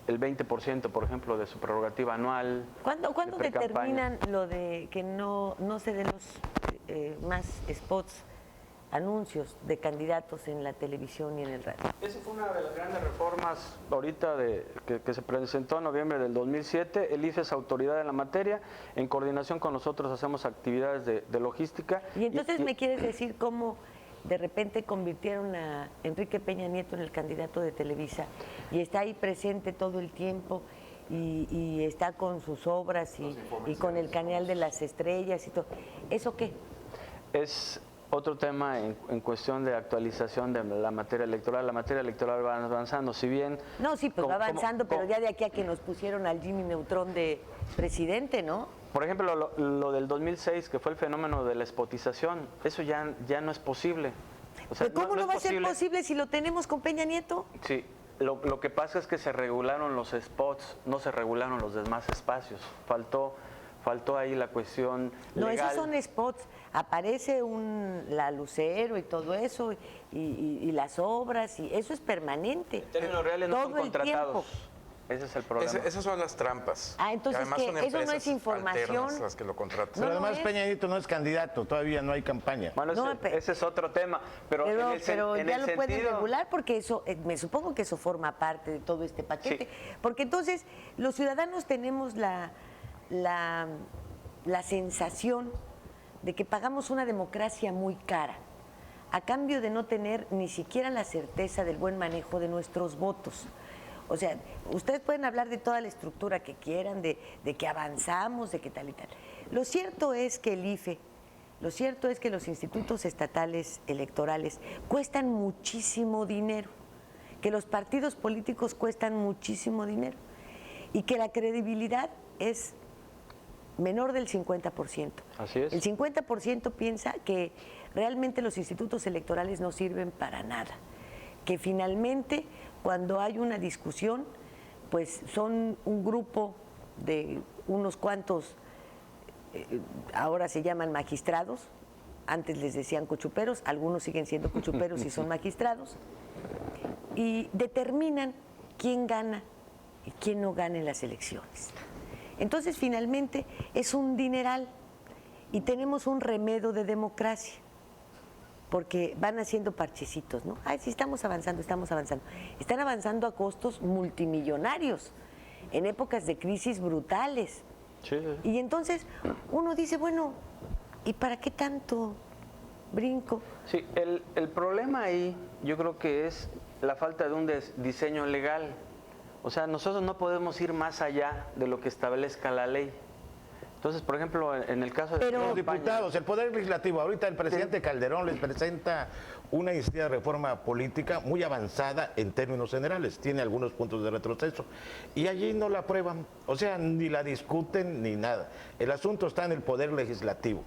20%, por ejemplo, de su prerrogativa anual. ¿Cuándo determinan lo de que no se den los más spots, anuncios de candidatos en la televisión y en el radio? Esa fue una de las grandes reformas ahorita que se presentó en noviembre del 2007. El IFE es autoridad en la materia. En coordinación con nosotros hacemos actividades de logística. Y entonces me quieres decir cómo de repente convirtieron a Enrique Peña Nieto en el candidato de Televisa y está ahí presente todo el tiempo y está con sus obras y con el canal de las estrellas y todo. ¿Eso qué? Es otro tema en cuestión de actualización de la materia electoral. La materia electoral va avanzando, si bien... No, sí, pues va avanzando, pero ya de aquí a que nos pusieron al Jimmy Neutrón de presidente, ¿no? Por ejemplo, lo del 2006, que fue el fenómeno de la spotización, eso ya no es posible. O sea, ¿Cómo no va a ser posible si lo tenemos con Peña Nieto? Sí, lo que pasa es que se regularon los spots, no se regularon los demás espacios. Faltó ahí la cuestión legal. No, esos son spots. Aparece la Lucero y todo eso, y las obras, y eso es permanente. En términos reales no son contratados. Ese es el problema. Esas son las trampas. Entonces, ¿eso no es información? Las que lo contratan. Pero además Peña Nieto no es candidato, todavía no hay campaña. Bueno, ese es otro tema. Pero ya lo pueden regular porque eso, me supongo que eso forma parte de todo este paquete. Sí. Porque entonces los ciudadanos tenemos la sensación de que pagamos una democracia muy cara a cambio de no tener ni siquiera la certeza del buen manejo de nuestros votos. O sea, ustedes pueden hablar de toda la estructura que quieran, de que avanzamos, de que tal y tal. Lo cierto es que el IFE, lo cierto es que los institutos estatales electorales cuestan muchísimo dinero, que los partidos políticos cuestan muchísimo dinero y que la credibilidad es menor del 50%. Así es. El 50% piensa que realmente los institutos electorales no sirven para nada, que finalmente cuando hay una discusión, pues son un grupo de unos cuantos, ahora se llaman magistrados, antes les decían cochuperos, algunos siguen siendo cochuperos y son magistrados, y determinan quién gana y quién no gana en las elecciones. Entonces, finalmente, es un dineral y tenemos un remedio de democracia, porque van haciendo parchecitos, ¿no? Ay, sí, estamos avanzando. Están avanzando a costos multimillonarios, en épocas de crisis brutales. Sí. Y entonces uno dice, bueno, ¿y para qué tanto brinco? Sí, el problema ahí yo creo que es la falta de un diseño legal. O sea, nosotros no podemos ir más allá de lo que establezca la ley. Entonces, por ejemplo, en el caso de los diputados, el Poder Legislativo, ahorita el presidente Calderón les presenta una iniciativa de reforma política muy avanzada en términos generales, tiene algunos puntos de retroceso, y allí no la aprueban, o sea, ni la discuten ni nada. El asunto está en el Poder Legislativo.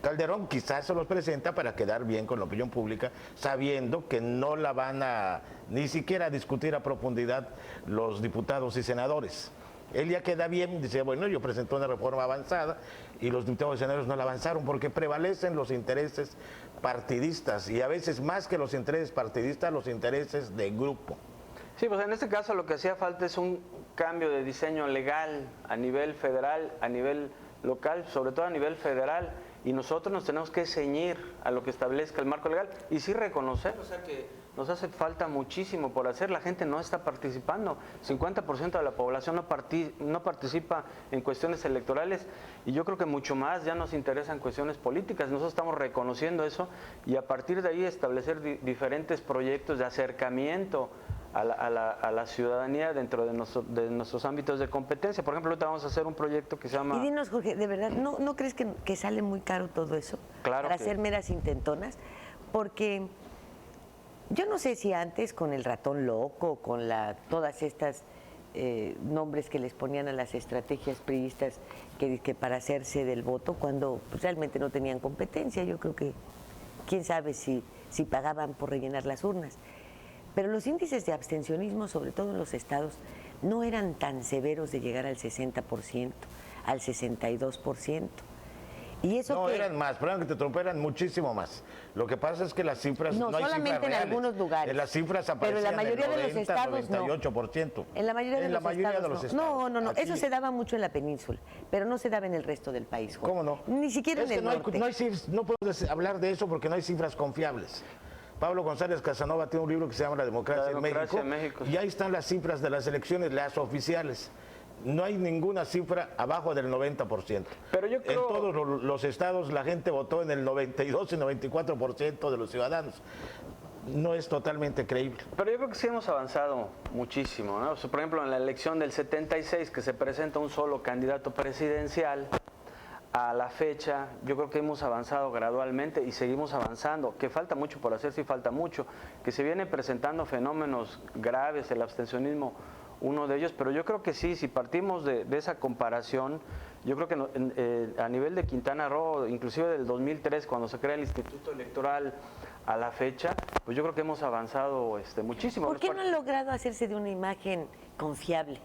Calderón quizás se los presenta para quedar bien con la opinión pública, sabiendo que no la van a ni siquiera discutir a profundidad los diputados y senadores. Él ya queda bien, dice, bueno, yo presenté una reforma avanzada y los diputados y senadores no la avanzaron porque prevalecen los intereses partidistas y a veces más que los intereses partidistas, los intereses de grupo. Sí, pues en este caso lo que hacía falta es un cambio de diseño legal a nivel federal, a nivel local, sobre todo a nivel federal, y nosotros nos tenemos que ceñir a lo que establezca el marco legal y sí reconocer, o sea que nos hace falta muchísimo por hacer, la gente no está participando, 50% de la población no participa en cuestiones electorales y yo creo que mucho más ya nos interesan cuestiones políticas, nosotros estamos reconociendo eso y a partir de ahí establecer diferentes proyectos de acercamiento a la ciudadanía dentro de nuestros ámbitos de competencia. Por ejemplo, ahorita vamos a hacer un proyecto que se llama... Y dinos, Jorge, ¿de verdad no crees que sale muy caro todo eso? Claro para que... hacer meras intentonas, porque yo no sé si antes con el ratón loco, con todas estas nombres que les ponían a las estrategias priistas que para hacerse del voto, cuando pues, realmente no tenían competencia, yo creo que quién sabe si pagaban por rellenar las urnas. Pero los índices de abstencionismo, sobre todo en los estados, no eran tan severos de llegar al 60%, al 62%. Y eso no, que, eran más, perdón que te trompe, eran muchísimo más. Lo que pasa es que las cifras no hay solamente cifras en reales. algunos lugares. En las cifras pero aparecían en la mayoría de los estados 98%. no. En la mayoría de los estados no. Aquí, Eso se daba mucho en la península, pero no se daba en el resto del país, Jorge. ¿Cómo no? Ni siquiera es en el que norte. No puedo hablar de eso porque no hay cifras confiables. Pablo González Casanova tiene un libro que se llama La democracia en México, y ahí están las cifras de las elecciones, las oficiales. No hay ninguna cifra abajo del 90%. Pero yo creo... En todos los estados la gente votó en el 92 y 94% de los ciudadanos. No es totalmente creíble. Pero yo creo que sí hemos avanzado muchísimo, ¿no? O sea, por ejemplo, en la elección del 76, que se presenta un solo candidato presidencial, a la fecha, yo creo que hemos avanzado gradualmente y seguimos avanzando, que falta mucho por hacer, sí falta mucho, que se vienen presentando fenómenos graves, el abstencionismo, uno de ellos, pero yo creo que sí, si partimos de esa comparación, yo creo que a nivel de Quintana Roo, inclusive del 2003, cuando se crea el Instituto Electoral a la fecha, pues yo creo que hemos avanzado muchísimo. ¿Por qué no han logrado hacerse de una imagen confiable?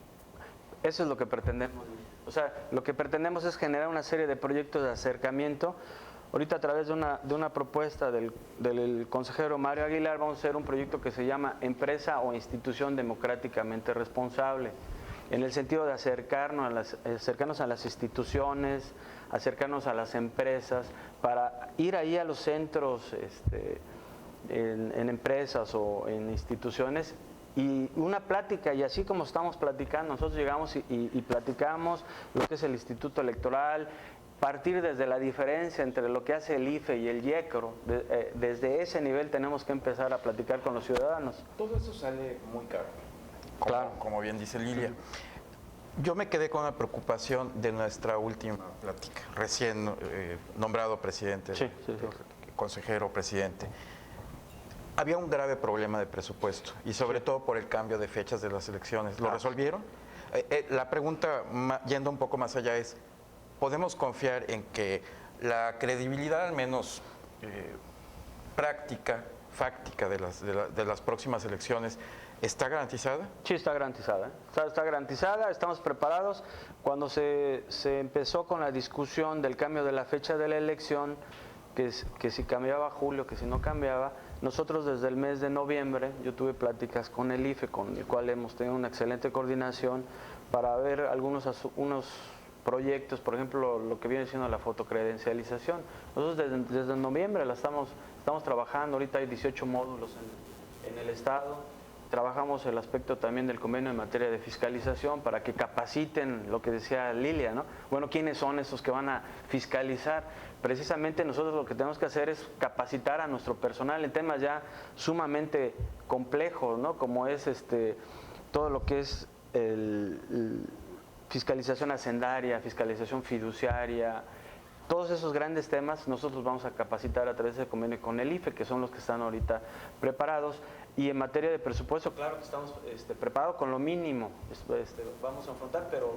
Eso es lo que pretendemos. O sea, lo que pretendemos es generar una serie de proyectos de acercamiento. Ahorita a través de una propuesta del consejero Mario Aguilar vamos a hacer un proyecto que se llama Empresa o Institución Democráticamente Responsable, en el sentido de acercarnos a las instituciones, acercarnos a las empresas, para ir ahí a los centros en empresas o en instituciones y una plática, y así como estamos platicando, nosotros llegamos y platicamos lo que es el Instituto Electoral, partir desde la diferencia entre lo que hace el IFE y el IECRO, desde ese nivel tenemos que empezar a platicar con los ciudadanos. Todo eso sale muy caro, Claro. como bien dice Lilia. Yo me quedé con la preocupación de nuestra última plática, recién nombrado presidente, Sí. consejero presidente. Había un grave problema de presupuesto y sobre todo por el cambio de fechas de las elecciones. ¿Lo resolvieron? La pregunta, yendo un poco más allá, es, ¿podemos confiar en que la credibilidad, al menos práctica, fáctica de las próximas elecciones, está garantizada? Sí, está garantizada. Está garantizada, estamos preparados. Cuando se empezó con la discusión del cambio de la fecha de la elección, que si cambiaba a julio, que si no cambiaba, nosotros desde el mes de noviembre, yo tuve pláticas con el IFE, con el cual hemos tenido una excelente coordinación para ver unos proyectos, por ejemplo, lo que viene siendo la fotocredencialización. Nosotros desde noviembre la estamos trabajando, ahorita hay 18 módulos en el estado. Trabajamos el aspecto también del convenio en materia de fiscalización para que capaciten lo que decía Lilia, ¿no? Bueno, ¿quiénes son esos que van a fiscalizar? Precisamente nosotros lo que tenemos que hacer es capacitar a nuestro personal en temas ya sumamente complejos, ¿no? Como es todo lo que es fiscalización hacendaria, fiscalización fiduciaria. Todos esos grandes temas nosotros vamos a capacitar a través del convenio con el IFE, que son los que están ahorita preparados. Y en materia de presupuesto, claro que estamos preparados con lo mínimo. Vamos a afrontar, pero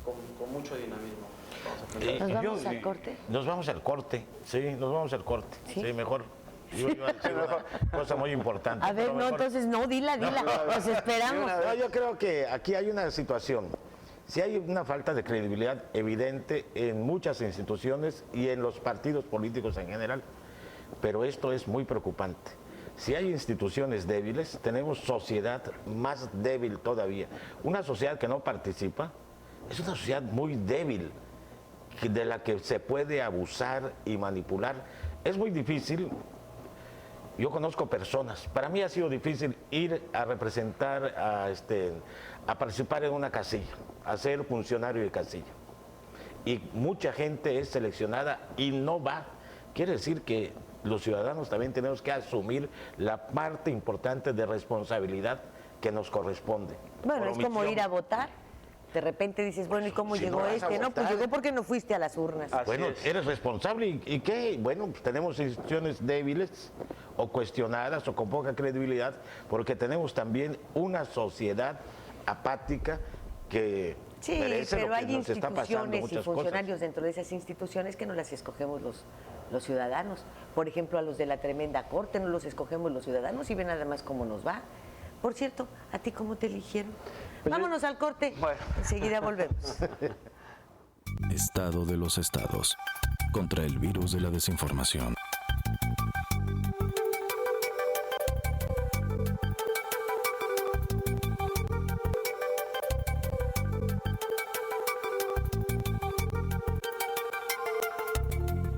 con mucho dinamismo. Vamos a presentar. ¿Nos vamos al corte? Nos vamos al corte, sí, nos vamos al corte. ¿Sí? Sí, mejor. Yo iba a decir una cosa muy importante. A ver, pero no, mejor- entonces no, dila, nos esperamos. No, yo creo que aquí hay una situación. Sí hay una falta de credibilidad evidente en muchas instituciones y en los partidos políticos en general, pero esto es muy preocupante. Si hay instituciones débiles, tenemos sociedad más débil todavía. Una sociedad que no participa es una sociedad muy débil, de la que se puede abusar y manipular. Es muy difícil. Yo conozco personas, para mí ha sido difícil ir a representar, a participar en una casilla, a ser funcionario de casilla. Y mucha gente es seleccionada y no va. Quiere decir que los ciudadanos también tenemos que asumir la parte importante de responsabilidad que nos corresponde. Bueno, Por es como omisión. ir a votar. De repente dices, bueno, ¿y cómo Si llegó no vas a este? No, pues votar. llegó porque no fuiste a las urnas. Así Bueno, es. eres responsable y qué, bueno, pues tenemos instituciones débiles o cuestionadas o con poca credibilidad, porque tenemos también una sociedad apática que Sí, merece pero lo que hay nos está pasando instituciones y muchas funcionarios dentro de esas instituciones que no las escogemos los ciudadanos. Por ejemplo, a los de la tremenda corte no los escogemos los ciudadanos y ven nada más cómo nos va. Por cierto, ¿a ti cómo te eligieron? Vámonos al corte. Bueno. Enseguida volvemos. Estado de los estados. Contra el virus de la desinformación.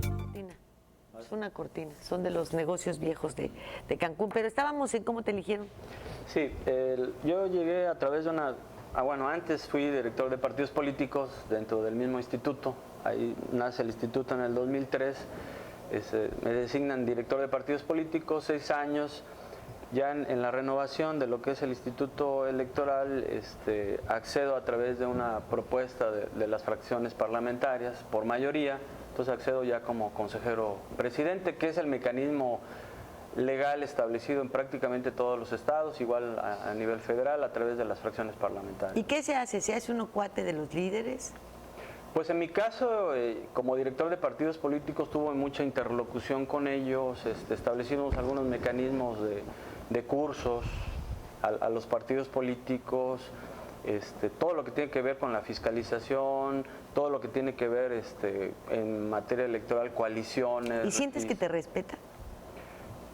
Cortina. Es una cortina. Son de los negocios viejos de Cancún. Pero estábamos en cómo te eligieron. Sí, yo llegué a través de una... bueno, antes fui director de partidos políticos dentro del mismo instituto. Ahí nace el instituto en el 2003. Me designan director de partidos políticos, 6 años. Ya en la renovación de lo que es el instituto electoral, accedo a través de una propuesta de las fracciones parlamentarias por mayoría. Entonces accedo ya como consejero presidente, que es el mecanismo legal establecido en prácticamente todos los estados, igual a nivel federal, a través de las fracciones parlamentarias. ¿Y qué se hace? ¿Se hace uno cuate de los líderes? Pues en mi caso, como director de partidos políticos, tuve mucha interlocución con ellos, establecimos algunos mecanismos de cursos a los partidos políticos, todo lo que tiene que ver con la fiscalización, todo lo que tiene que ver en materia electoral, coaliciones. ¿Y sientes que te respetan?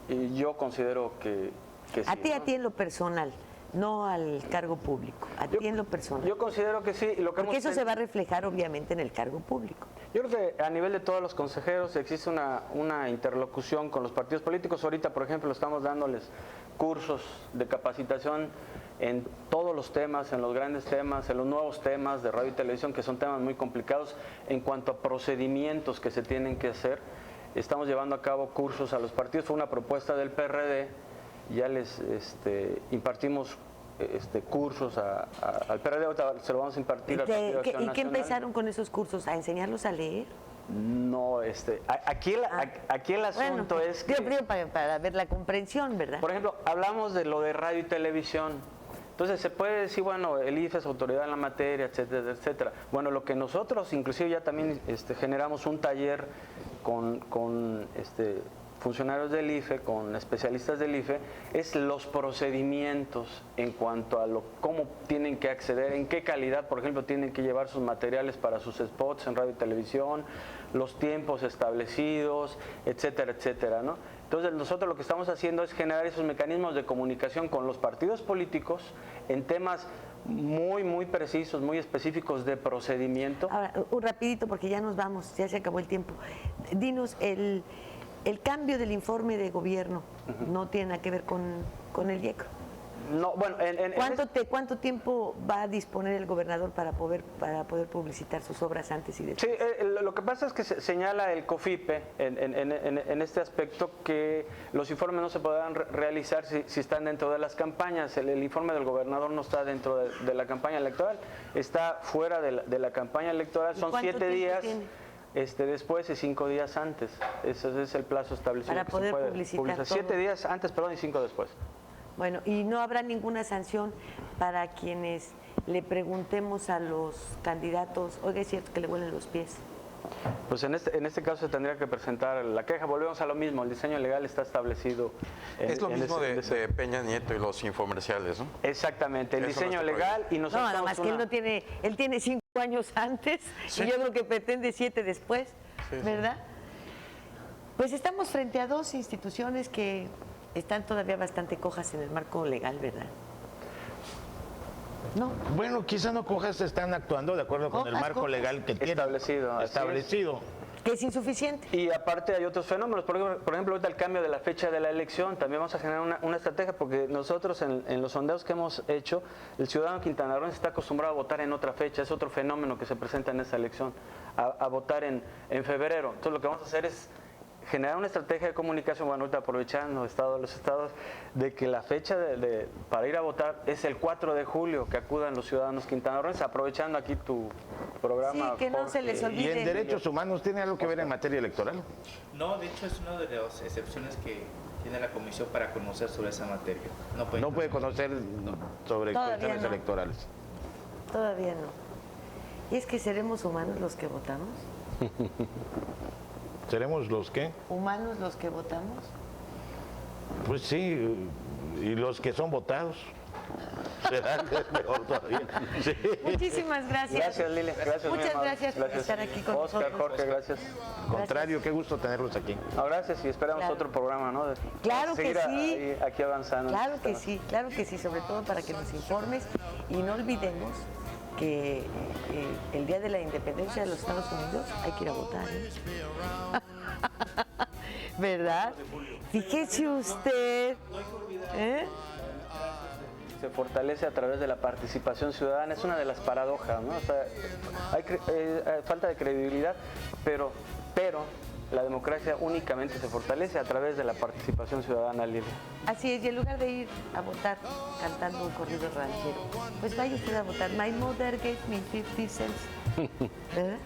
Y yo considero que sí. A ¿no? ti en lo personal, no al cargo público, a ti en lo personal. Yo considero que sí. Y lo que Porque hemos eso se va a reflejar obviamente en el cargo público. Yo creo que a nivel de todos los consejeros existe una interlocución con los partidos políticos. Ahorita, por ejemplo, estamos dándoles cursos de capacitación en todos los temas, en los grandes temas, en los nuevos temas de radio y televisión, que son temas muy complicados en cuanto a procedimientos que se tienen que hacer. Estamos llevando a cabo cursos a los partidos. Fue una propuesta del PRD. Ya les impartimos cursos al PRD. Ahorita se lo vamos a impartir al Partido Acción ¿Y qué Nacional. empezaron con esos cursos? ¿A enseñarlos a leer? No, aquí el asunto Bueno, es que, yo creo para ver la comprensión, ¿verdad? por ejemplo, hablamos de lo de radio y televisión. Entonces se puede decir, bueno, el IFE es autoridad en la materia, etcétera, etcétera. Bueno, lo que nosotros, inclusive ya también generamos un taller con funcionarios del IFE, con especialistas del IFE, es los procedimientos en cuanto a cómo tienen que acceder, en qué calidad, por ejemplo, tienen que llevar sus materiales para sus spots en radio y televisión, los tiempos establecidos, etcétera, etcétera, ¿no? Entonces nosotros lo que estamos haciendo es generar esos mecanismos de comunicación con los partidos políticos en temas muy, muy precisos, muy específicos de procedimiento. Ahora, rapidito porque ya nos vamos, ya se acabó el tiempo. Dinos, el cambio del informe de gobierno no tiene nada que ver con el IECRO. No, bueno, ¿Cuánto tiempo va a disponer el gobernador para poder publicitar sus obras antes y después? Sí, lo que pasa es que señala el COFIPE en este aspecto que los informes no se podrán realizar si están dentro de las campañas. El informe del gobernador no está dentro de la campaña electoral, está fuera de la campaña electoral. Son 7 días. Después y 5 días antes. Ese es el plazo establecido. Para poder publicitar todo. 7 días antes, perdón, y 5 después. Bueno, y no habrá ninguna sanción para quienes le preguntemos a los candidatos, oiga, es cierto que le huelen los pies? Pues en este caso se tendría que presentar la queja. Volvemos a lo mismo, el diseño legal está establecido. Es lo mismo en de Peña Nieto y los infomerciales, ¿no? Exactamente, el Eso diseño no se legal y nosotros... No, nada más que él tiene 5 años antes y yo creo que pretende 7 después, ¿verdad? Pues estamos frente a dos instituciones que están todavía bastante cojas en el marco legal, ¿verdad? No. Bueno, quizá no cojas, están actuando de acuerdo con el Cojas, marco cojas. legal que tiene. Establecido, así Establecido. Que es insuficiente. Y aparte hay otros fenómenos, por ejemplo, ahorita el cambio de la fecha de la elección, también vamos a generar una estrategia, porque nosotros en los sondeos que hemos hecho, el ciudadano quintanarroense está acostumbrado a votar en otra fecha, es otro fenómeno que se presenta en esta elección, a votar en febrero. Entonces lo que vamos a hacer es generar una estrategia de comunicación, bueno, ahorita aprovechando los estados, de que la fecha para ir a votar es el 4 de julio, que acudan los ciudadanos quintanarroenses, aprovechando aquí tu programa. Sí, que no se les ¿Y en olvide. derechos humanos tiene algo que ver en materia electoral? No, de hecho es una de las excepciones que tiene la comisión para conocer sobre esa materia. No puede conocer sobre Todavía cuestiones no. electorales. Todavía no. ¿Y es que seremos humanos los que votamos? ¿Seremos los qué? ¿Humanos los que votamos? Pues sí, y los que son votados. ¿Será que es mejor todavía? Sí. Muchísimas gracias. Gracias, Lilia. Gracias, muy Muchas amable. gracias por estar aquí con Oscar, nosotros. Jorge, gracias. Al contrario, qué gusto tenerlos aquí. No, gracias y esperamos Claro. otro programa, ¿no? Claro que Seguir sí. aquí avanzando. Claro que sí, sobre todo para que nos informes y no olvidemos que el día de la independencia de los Estados Unidos hay que ir a votar, ¿eh? ¿Verdad? Fíjese usted, ¿eh? Se fortalece a través de la participación ciudadana, es una de las paradojas, ¿no? O sea, hay falta de credibilidad, pero la democracia únicamente se fortalece a través de la participación ciudadana, Lilia. Así es, y en lugar de ir a votar cantando un corrido ranchero, pues vaya usted a votar. My mother gave me 50 cents, ¿verdad?